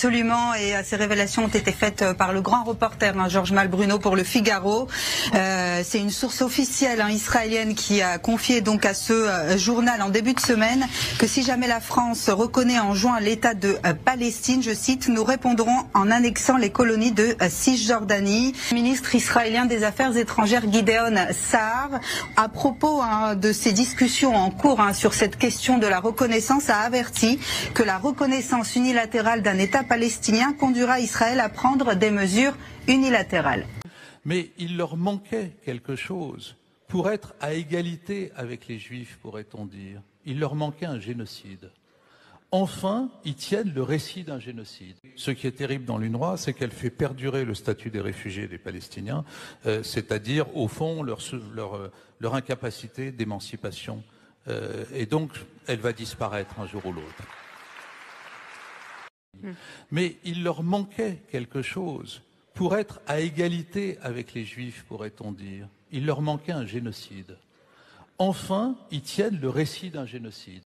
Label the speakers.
Speaker 1: Absolument, et ces révélations ont été faites par le grand reporter Georges Malbruno pour le Figaro. C'est une source officielle israélienne qui a confié donc à ce journal en début de semaine que si jamais la France reconnaît en juin l'État de Palestine, je cite, nous répondrons en annexant les colonies de Cisjordanie. Le ministre israélien des Affaires étrangères Gideon Saar, à propos de ces discussions en cours sur cette question de la reconnaissance, a averti que la reconnaissance unilatérale d'un État palestinien conduira Israël à prendre des mesures unilatérales.
Speaker 2: Mais il leur manquait quelque chose pour être à égalité avec les Juifs, pourrait-on dire. Il leur manquait un génocide. Enfin, ils tiennent le récit d'un génocide. Ce qui est terrible dans l'UNRWA, c'est qu'elle fait perdurer le statut des réfugiés des Palestiniens, c'est-à-dire, au fond, leur incapacité d'émancipation. Et donc, elle va disparaître un jour ou l'autre. Mais il leur manquait quelque chose pour être à égalité avec les Juifs, pourrait-on dire. Il leur manquait un génocide. Enfin, ils tiennent le récit d'un génocide.